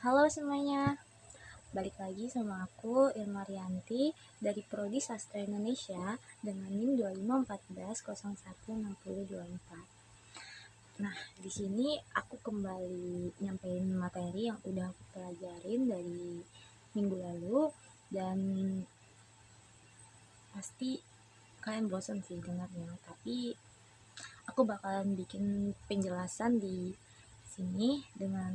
Halo semuanya, balik lagi sama aku Ilma Rianti dari Prodi Sastra Indonesia dengan NIM 2514016024. Nah, di sini aku kembali nyampein materi yang udah aku pelajarin dari minggu lalu dan pasti kalian bosan sih dengarnya, tapi aku bakalan bikin penjelasan di sini dengan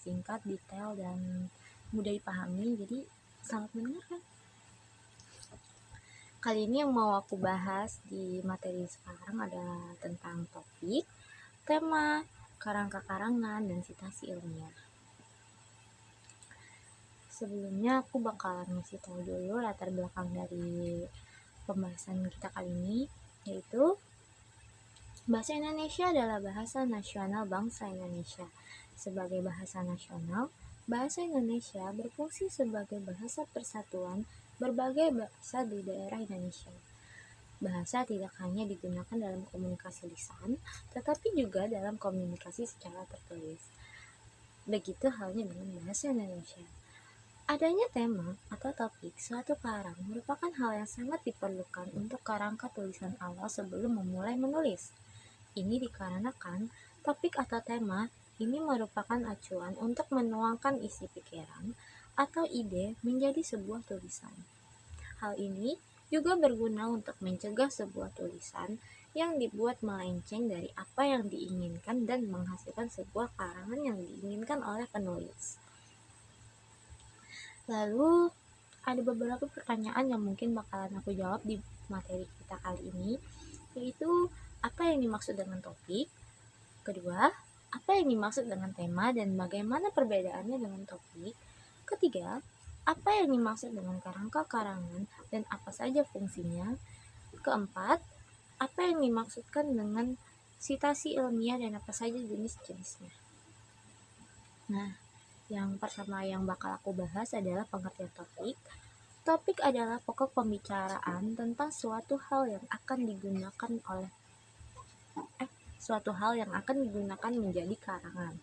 singkat, detail, dan mudah dipahami. Jadi selamat mendengarkan. Kali ini yang mau aku bahas di materi sekarang adalah tentang topik, tema, karang-karangan, dan citasi ilmiah. Sebelumnya aku bakalan ngasih tahu dulu latar belakang dari pembahasan kita kali ini, yaitu bahasa Indonesia adalah bahasa nasional bangsa Indonesia. Sebagai bahasa nasional, bahasa Indonesia berfungsi sebagai bahasa persatuan berbagai bahasa di daerah Indonesia. Bahasa tidak hanya digunakan dalam komunikasi lisan, tetapi juga dalam komunikasi secara tertulis. Begitu halnya dengan bahasa Indonesia. Adanya tema atau topik suatu karang merupakan hal yang sangat diperlukan untuk kerangka tulisan awal sebelum memulai menulis. Ini dikarenakan topik atau tema ini merupakan acuan untuk menuangkan isi pikiran atau ide menjadi sebuah tulisan. Hal ini juga berguna untuk mencegah sebuah tulisan yang dibuat melenceng dari apa yang diinginkan dan menghasilkan sebuah karangan yang diinginkan oleh penulis. Lalu ada beberapa pertanyaan yang mungkin bakalan aku jawab di materi kita kali ini, yaitu apa yang dimaksud dengan topik? Kedua, apa yang dimaksud dengan tema dan bagaimana perbedaannya dengan topik? Ketiga, apa yang dimaksud dengan kerangka karangan dan apa saja fungsinya? Keempat, apa yang dimaksudkan dengan citasi ilmiah dan apa saja jenis-jenisnya? Nah, yang pertama yang bakal aku bahas adalah pengertian topik. Topik adalah pokok pembicaraan tentang suatu hal yang akan digunakan menjadi karangan.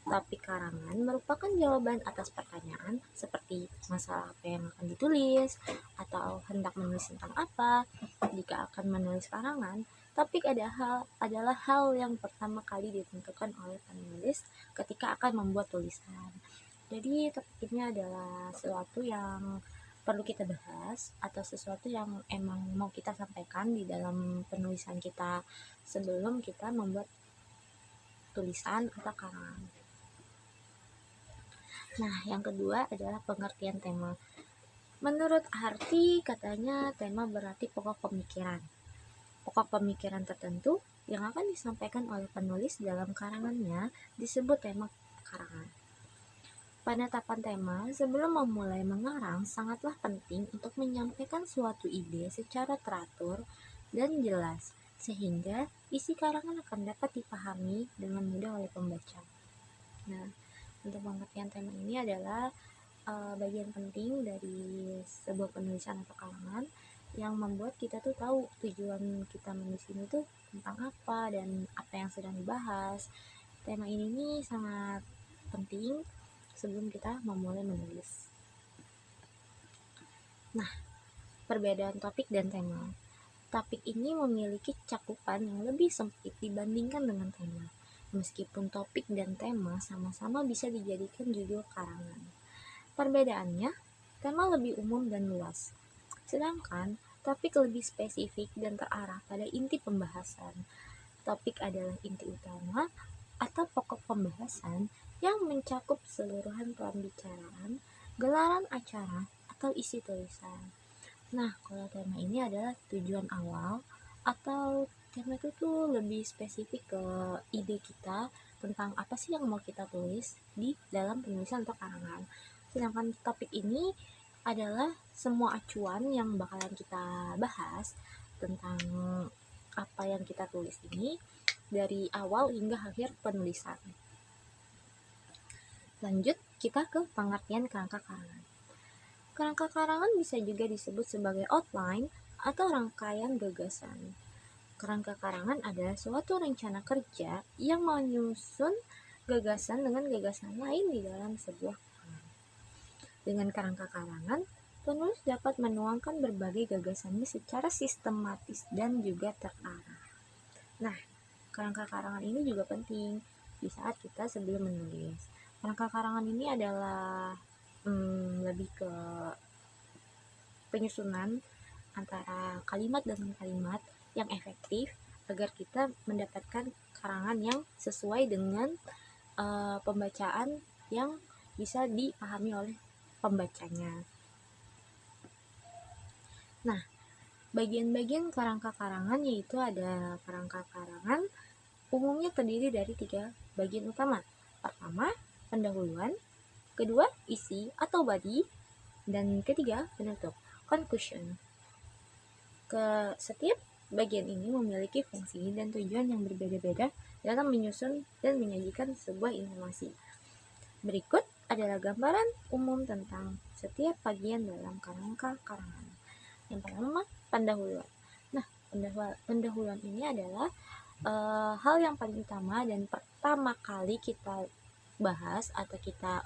Topik karangan merupakan jawaban atas pertanyaan seperti masalah apa yang akan ditulis atau hendak menulis tentang apa. Jika akan menulis karangan, topik adalah hal yang pertama kali ditentukan oleh penulis ketika akan membuat tulisan. Jadi topik ini adalah sesuatu yang perlu kita bahas atau sesuatu yang emang mau kita sampaikan di dalam penulisan kita sebelum kita membuat tulisan atau karangan. Nah, yang kedua adalah pengertian tema. Menurut arti katanya tema berarti pokok pemikiran. Pokok pemikiran tertentu yang akan disampaikan oleh penulis dalam karangannya disebut tema karangan. Penetapan tema sebelum memulai mengarang sangatlah penting untuk menyampaikan suatu ide secara teratur dan jelas, sehingga isi karangan akan dapat dipahami dengan mudah oleh pembaca. Nah, untuk pengertian tema ini adalah bagian penting dari sebuah penulisan atau karangan yang membuat kita tuh tahu tujuan kita menulis ini tuh tentang apa dan apa yang sedang dibahas. Tema ini nih sangat penting sebelum kita memulai menulis. Nah, perbedaan topik dan tema. Topik ini memiliki cakupan yang lebih sempit dibandingkan dengan tema. Meskipun topik dan tema sama-sama bisa dijadikan judul karangan. Perbedaannya, tema lebih umum dan luas, sedangkan topik lebih spesifik dan terarah pada inti pembahasan. Topik adalah inti utama atau pokok pembahasan yang mencakup seluruhan pembicaraan, gelaran acara, atau isi tulisan. Nah, kalau tema ini adalah tujuan awal atau tema itu tuh lebih spesifik ke ide kita tentang apa sih yang mau kita tulis di dalam penulisan atau karangan. Sedangkan topik ini adalah semua acuan yang bakalan kita bahas tentang apa yang kita tulis ini dari awal hingga akhir penulisan. Lanjut, kita ke pengertian kerangka karangan. Kerangka karangan bisa juga disebut sebagai outline atau rangkaian gagasan. Kerangka karangan adalah suatu rencana kerja yang menyusun gagasan dengan gagasan lain di dalam sebuah karangan. Dengan kerangka karangan, penulis dapat menuangkan berbagai gagasannya secara sistematis dan juga terarah. Nah, kerangka karangan ini juga penting di saat kita sebelum menulis. Kerangka karangan ini adalah lebih ke penyusunan antara kalimat dengan kalimat yang efektif agar kita mendapatkan karangan yang sesuai dengan pembacaan yang bisa dipahami oleh pembacanya. Nah, bagian-bagian kerangka karangan yaitu ada kerangka karangan umumnya terdiri dari 3 bagian utama. Pertama, pendahuluan, kedua, isi atau body, dan ketiga, penutup, conclusion. Setiap bagian ini memiliki fungsi dan tujuan yang berbeda-beda dalam menyusun dan menyajikan sebuah informasi. Berikut adalah gambaran umum tentang setiap bagian dalam kerangka karangan. Yang pertama, pendahuluan. Nah, pendahuluan ini adalah hal yang paling utama dan pertama kali kita bahas atau kita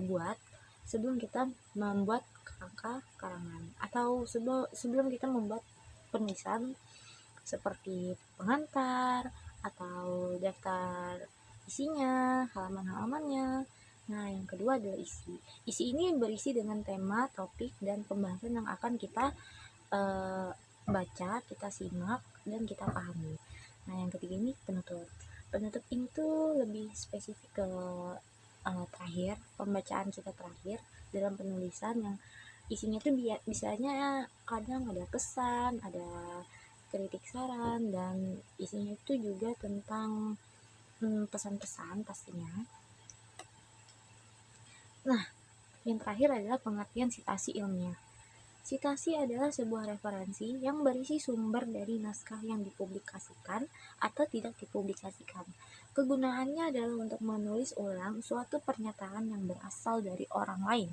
buat sebelum kita membuat kerangka karangan atau sebelum kita membuat penulisan seperti pengantar atau daftar isinya, halaman-halamannya. Nah, yang kedua adalah isi. Isi ini berisi dengan tema, topik, dan pembahasan yang akan kita baca, kita simak, dan kita pahami. Nah, yang ketiga ini penutup. Penutup itu lebih spesifik ke terakhir, pembacaan kita terakhir dalam penulisan yang isinya tuh biasanya kadang ada pesan, ada kritik saran, dan isinya itu juga tentang pesan-pesan pastinya. Nah, yang terakhir adalah pengertian sitasi ilmiah. Sitasi adalah sebuah referensi yang berisi sumber dari naskah yang dipublikasikan atau tidak dipublikasikan. Kegunaannya adalah untuk menulis ulang suatu pernyataan yang berasal dari orang lain.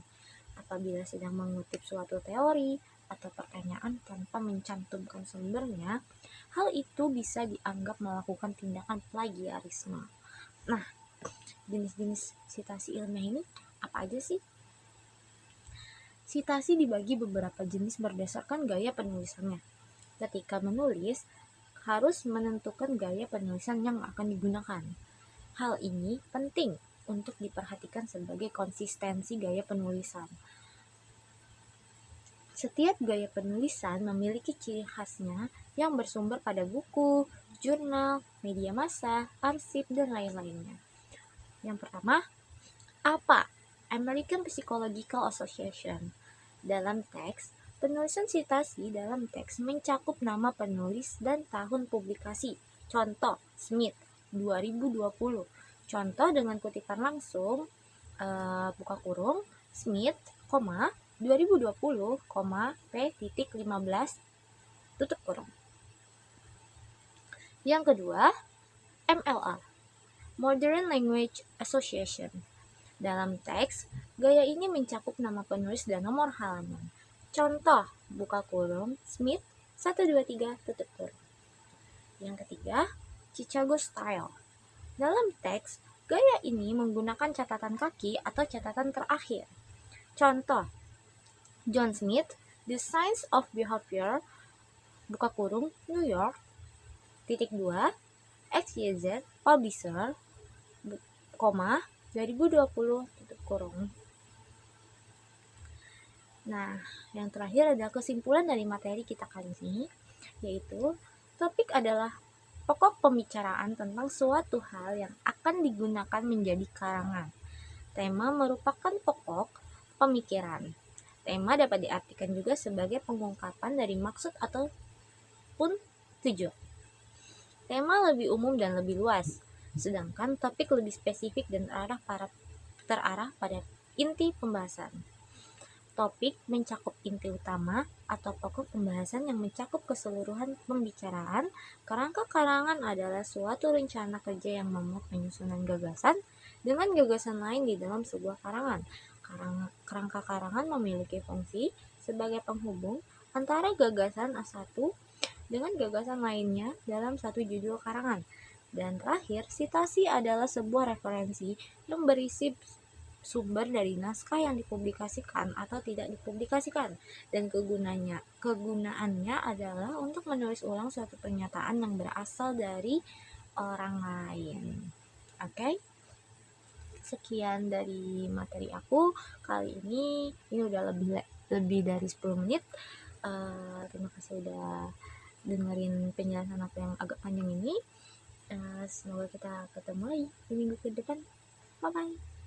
Apabila sedang mengutip suatu teori atau pertanyaan tanpa mencantumkan sumbernya, hal itu bisa dianggap melakukan tindakan plagiarisme. Nah, jenis-jenis sitasi ilmiah ini apa aja sih? Sitasi dibagi beberapa jenis berdasarkan gaya penulisannya. Ketika menulis, harus menentukan gaya penulisan yang akan digunakan. Hal ini penting untuk diperhatikan sebagai konsistensi gaya penulisan. Setiap gaya penulisan memiliki ciri khasnya yang bersumber pada buku, jurnal, media massa, arsip, dan lain-lainnya. Yang pertama, APA, American Psychological Association. Dalam teks, penulisan sitasi dalam teks mencakup nama penulis dan tahun publikasi. Contoh, Smith, 2020. Contoh dengan kutipan langsung, buka kurung, Smith, 2020, P.15, tutup kurung. Yang kedua, MLA, Modern Language Association. Dalam teks, gaya ini mencakup nama penulis dan nomor halaman. Contoh, buka kurung, Smith, 123, tutup kurung. Yang ketiga, Chicago Style. Dalam teks, gaya ini menggunakan catatan kaki atau catatan terakhir. Contoh, John Smith, The Science of Behavior, buka kurung, New York, titik 2, XYZ, Publisher, 2020, tutup kurung. Nah, yang terakhir adalah kesimpulan dari materi kita kali ini, yaitu topik adalah pokok pembicaraan tentang suatu hal yang akan digunakan menjadi karangan. Tema merupakan pokok pemikiran. Tema dapat diartikan juga sebagai pengungkapan dari maksud ataupun tujuan. Tema lebih umum dan lebih luas, sedangkan topik lebih spesifik dan terarah pada inti pembahasan. Topik mencakup inti utama atau pokok pembahasan yang mencakup keseluruhan pembicaraan. Kerangka karangan adalah suatu rencana kerja yang memuat penyusunan gagasan dengan gagasan lain di dalam sebuah karangan. Kerangka karangan memiliki fungsi sebagai penghubung antara gagasan A1 dengan gagasan lainnya dalam satu judul karangan. Dan terakhir, sitasi adalah sebuah referensi yang berisi sumber dari naskah yang dipublikasikan atau tidak dipublikasikan, dan kegunaannya adalah untuk menulis ulang suatu pernyataan yang berasal dari orang lain. Oke? Sekian dari materi aku kali ini. Ini udah lebih dari 10 menit. Terima kasih udah dengerin penjelasan aku yang agak panjang ini. Semoga kita ketemu lagi di minggu ke depan. Bye bye.